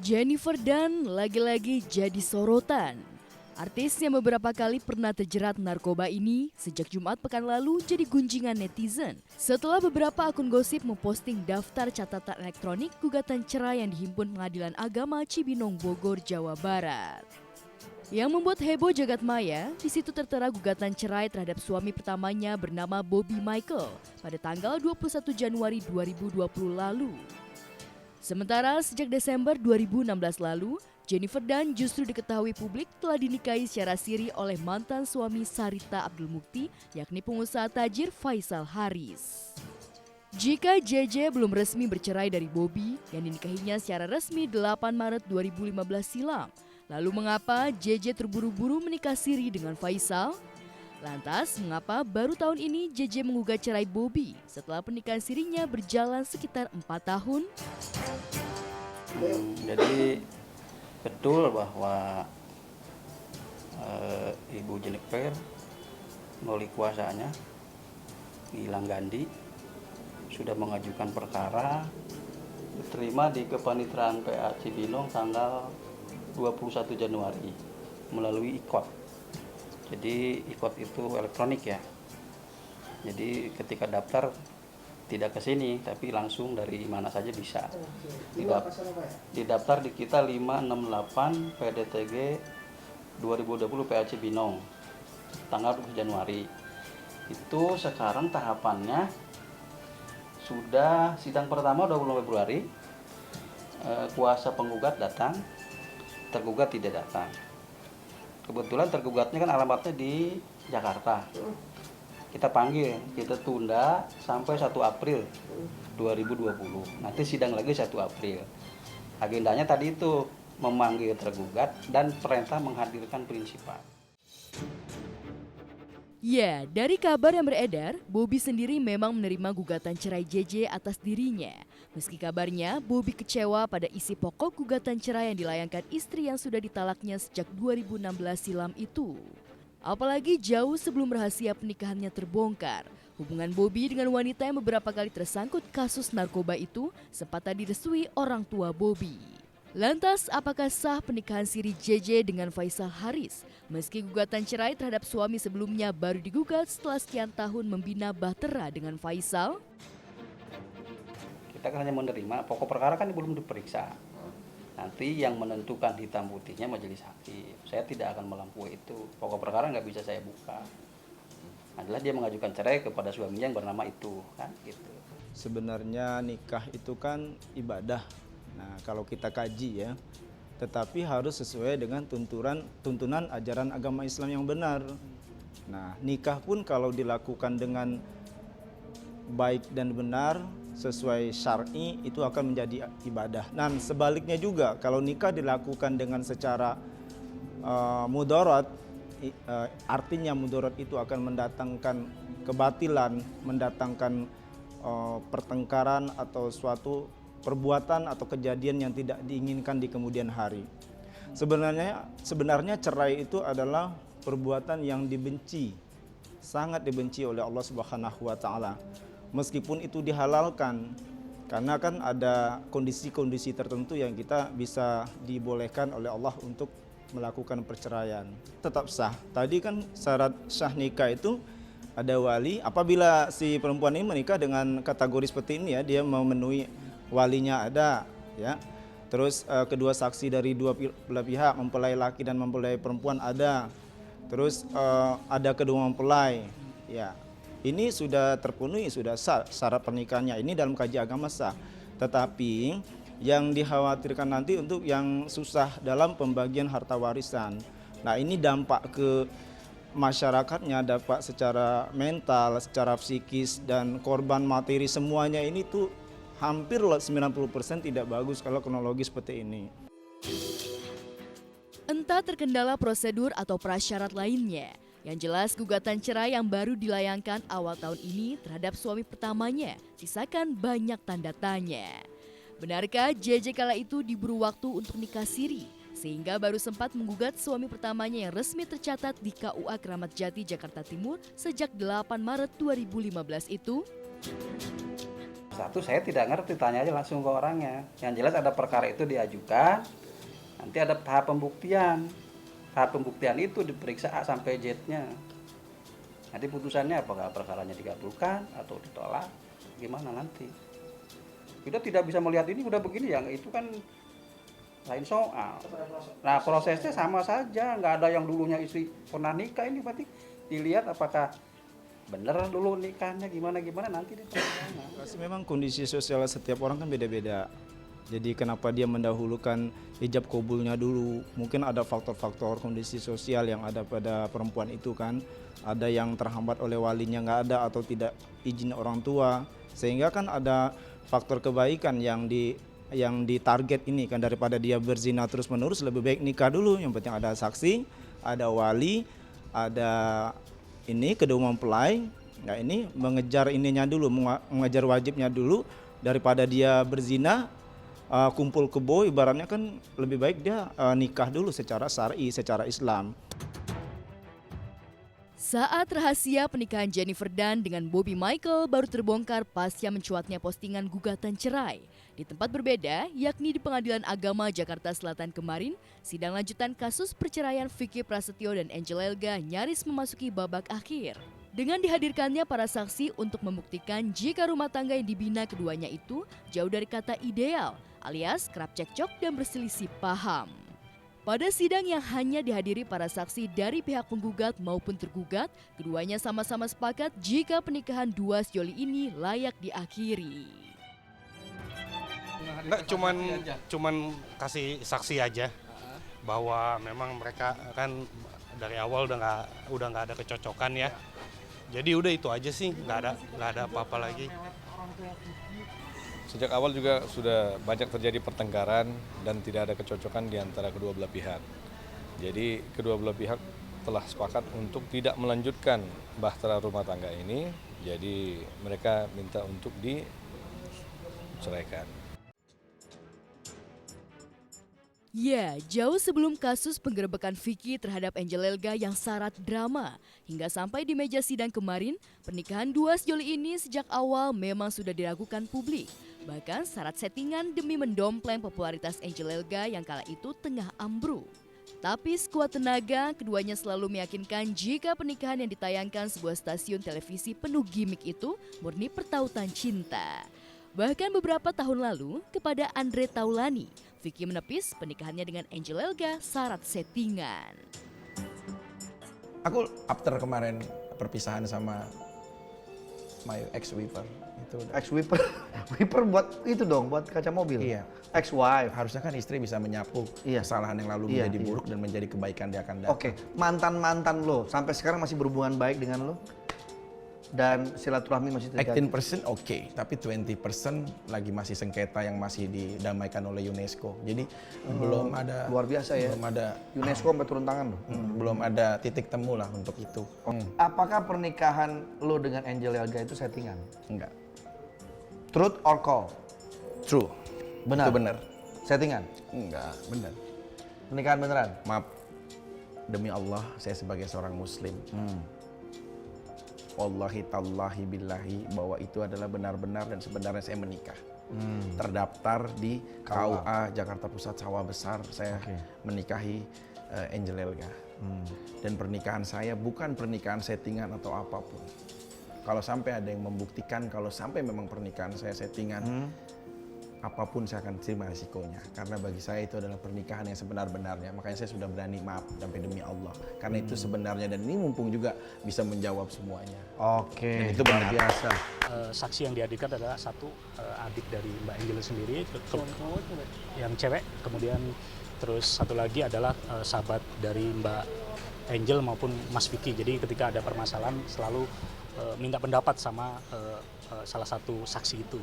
Jennifer Dunn lagi-lagi jadi sorotan. Artis yang beberapa kali pernah terjerat narkoba ini sejak Jumat pekan lalu jadi gunjingan netizen setelah beberapa akun gosip memposting daftar catatan elektronik gugatan cerai yang dihimpun Pengadilan Agama Cibinong Bogor, Jawa Barat. Yang membuat heboh jagat maya, di situ tertera gugatan cerai terhadap suami pertamanya bernama Bobby Michael pada tanggal 21 Januari 2020 lalu. Sementara sejak Desember 2016 lalu, Jennifer Dunn justru diketahui publik telah dinikahi secara siri oleh mantan suami Sarita Abdul Mukti, yakni pengusaha tajir Faisal Haris. Jika JJ belum resmi bercerai dari Bobby yang dinikahinya secara resmi 8 Maret 2015 silam, lalu mengapa JJ terburu-buru menikah siri dengan Faisal? Lantas, mengapa baru tahun ini JJ menggugat cerai Bobby setelah pernikahan sirinya berjalan sekitar 4 tahun? Jadi betul bahwa Ibu Jennifer melalui kuasanya Gilang Gandhi sudah mengajukan perkara diterima di Kepanitraan PA Cibinong tanggal 21 Januari melalui IKOT. Jadi IKOT itu elektronik ya. Jadi ketika daftar tidak ke sini tapi langsung dari mana saja bisa. Didaftar di kita 568 PDTG 2020 PA Cibinong tanggal 20 Januari. Itu sekarang tahapannya sudah sidang pertama 20 Februari. Kuasa penggugat datang, tergugat tidak datang. Kebetulan tergugatnya kan alamatnya di Jakarta. Kita panggil, kita tunda sampai 1 April 2020. Nanti sidang lagi 1 April. Agendanya tadi itu memanggil tergugat dan perintah menghadirkan prinsipal. Ya, dari kabar yang beredar, Bobby sendiri memang menerima gugatan cerai JJ atas dirinya. Meski kabarnya, Bobby kecewa pada isi pokok gugatan cerai yang dilayangkan istri yang sudah ditalaknya sejak 2016 silam itu. Apalagi jauh sebelum rahasia pernikahannya terbongkar, hubungan Bobby dengan wanita yang beberapa kali tersangkut kasus narkoba itu sempat tak direstui orang tua Bobby. Lantas, apakah sah pernikahan siri JJ dengan Faisal Haris meski gugatan cerai terhadap suami sebelumnya baru digugat setelah sekian tahun membina bahtera dengan Faisal? Kita kan hanya menerima, pokok perkara kan belum diperiksa. Nanti yang menentukan hitam putihnya majelis hakim. Saya tidak akan melampaui itu. Pokok perkara nggak bisa saya buka. Adalah dia mengajukan cerai kepada suaminya yang bernama itu, kan gitu. Sebenarnya nikah itu kan ibadah. Nah, kalau kita kaji ya, tetapi harus sesuai dengan tuntunan ajaran agama Islam yang benar. Nah, nikah pun kalau dilakukan dengan baik dan benar sesuai syar'i itu akan menjadi ibadah. Dan sebaliknya juga kalau nikah dilakukan dengan secara mudarat, artinya mudarat itu akan mendatangkan kebatilan, mendatangkan pertengkaran atau suatu perbuatan atau kejadian yang tidak diinginkan di kemudian hari. Sebenarnya cerai itu adalah perbuatan yang dibenci, sangat dibenci oleh Allah Subhanahu wa taala. Meskipun itu dihalalkan, karena kan ada kondisi-kondisi tertentu yang kita bisa dibolehkan oleh Allah untuk melakukan perceraian. Tetap sah. Tadi kan syarat sah nikah itu ada wali. Apabila si perempuan ini menikah dengan kategori seperti ini ya, dia memenuhi walinya ada, ya. Terus kedua saksi dari dua belah pihak, mempelai laki dan mempelai perempuan ada. Terus ada kedua mempelai, ya. Ini sudah terpenuhi, sudah sah syarat pernikahannya. Ini dalam kaji agama sah. Tetapi yang dikhawatirkan nanti untuk yang susah dalam pembagian harta warisan. Nah, ini dampak ke masyarakatnya, dampak secara mental, secara psikis dan korban materi semuanya ini tuh hampir 90% tidak bagus kalau kronologi seperti ini. Entah terkendala prosedur atau prasyarat lainnya. Yang jelas gugatan cerai yang baru dilayangkan awal tahun ini terhadap suami pertamanya sisakan banyak tanda tanya. Benarkah JJ kala itu diburu waktu untuk nikah siri sehingga baru sempat menggugat suami pertamanya yang resmi tercatat di KUA Kramat Jati, Jakarta Timur sejak 8 Maret 2015 itu? Satu, saya tidak ngerti, tanya aja langsung ke orangnya. Yang jelas ada perkara itu diajukan, nanti ada tahap pembuktian. Tahap pembuktian itu diperiksa A sampai Z-nya. Nanti putusannya apakah perkaranya dikabulkan atau ditolak, gimana nanti. Kita tidak bisa melihat ini udah begini ya, itu kan lain soal. Nah prosesnya sama saja, nggak ada yang dulunya istri pernah nikah, ini berarti dilihat apakah bener dulu nikahnya gimana nanti di persidangan. Memang kondisi sosial setiap orang kan beda-beda. Jadi kenapa dia mendahulukan hijab kabulnya dulu? Mungkin ada faktor-faktor kondisi sosial yang ada pada perempuan itu kan. Ada yang terhambat oleh walinya nggak ada atau tidak izin orang tua. Sehingga kan ada faktor kebaikan yang ditarget ini kan, daripada dia berzina terus-menerus lebih baik nikah dulu. Yang penting ada saksi, ada wali, ada ini kedua mempelai. Nah ini mengejar ininya dulu, mengejar wajibnya dulu daripada dia berzina. Kumpul kebo, ibaratnya kan lebih baik dia nikah dulu secara syar'i, secara Islam. Saat rahasia pernikahan Jennifer Dunn dengan Bobby Michael baru terbongkar pasca mencuatnya postingan gugatan cerai. Di tempat berbeda, yakni di Pengadilan Agama Jakarta Selatan kemarin, sidang lanjutan kasus perceraian Vicky Prasetyo dan Angel Elga nyaris memasuki babak akhir. Dengan dihadirkannya para saksi untuk membuktikan jika rumah tangga yang dibina keduanya itu jauh dari kata ideal, alias kerap cekcok dan berselisih paham. Pada sidang yang hanya dihadiri para saksi dari pihak penggugat maupun tergugat, keduanya sama-sama sepakat jika pernikahan dua sejoli ini layak diakhiri. Enggak, cuman kasih saksi aja bahwa memang mereka kan dari awal udah nggak ada kecocokan ya. Jadi udah itu aja sih, nggak ada apa-apa lagi. Sejak awal juga sudah banyak terjadi pertengkaran dan tidak ada kecocokan di antara kedua belah pihak. Jadi kedua belah pihak telah sepakat untuk tidak melanjutkan bahtera rumah tangga ini. Jadi mereka minta untuk diceraikan. Ya, jauh sebelum kasus penggerebekan Vicky terhadap Angel Elga yang syarat drama, hingga sampai di meja sidang kemarin, pernikahan dua sejoli ini sejak awal memang sudah diragukan publik. Bahkan syarat settingan demi mendompleng popularitas Angel Elga yang kala itu tengah ambruk. Tapi sekuat tenaga, keduanya selalu meyakinkan jika pernikahan yang ditayangkan sebuah stasiun televisi penuh gimmick itu murni pertautan cinta. Bahkan beberapa tahun lalu, kepada Andre Taulani, Vicky menepis pernikahannya dengan Angel Elga syarat settingan. Aku after kemarin perpisahan sama my ex-wiper. Ex-wiper? Wiper buat itu dong, buat kaca mobil? Iya. Ex-wife? Harusnya kan istri bisa menyapu Iya. kesalahan yang lalu menjadi buruk dan menjadi kebaikan di akan datang. Oke, mantan-mantan lo sampai sekarang masih berhubungan baik dengan lo? Dan silaturahmi masih terjaga? 18% oke, tapi 20% lagi masih sengketa yang masih didamaikan oleh UNESCO. Jadi belum ada... Luar biasa ya? Belum ada... UNESCO sampai turun tangan lo? Belum ada titik temu lah untuk itu. Apakah pernikahan lo dengan Angel Elga itu settingan? Enggak. Truth or call? True. Benar? Itu benar. Settingan? Enggak, benar. Pernikahan beneran? Maaf, demi Allah saya sebagai seorang muslim. Wallahi tallahi billahi bahwa itu adalah benar-benar dan sebenarnya saya menikah. Terdaftar di KUA Jakarta Pusat Sawah Besar, saya menikahi Angel Elga. Dan pernikahan saya bukan pernikahan settingan atau apapun. Kalau sampai ada yang membuktikan kalau sampai memang pernikahan saya settingan, apapun saya akan terima risikonya. Karena bagi saya itu adalah pernikahan yang sebenar-benarnya. Makanya saya sudah berani maaf sampai demi Allah. Karena itu sebenarnya, dan ini mumpung juga bisa menjawab semuanya. Oke, Dan itu benar biasa. Saksi yang dihadirkan adalah satu adik dari Mbak Angel sendiri, yang cewek. Kemudian terus satu lagi adalah sahabat dari Mbak Angel maupun Mas Vicky. Jadi ketika ada permasalahan selalu minta pendapat sama salah satu saksi itu.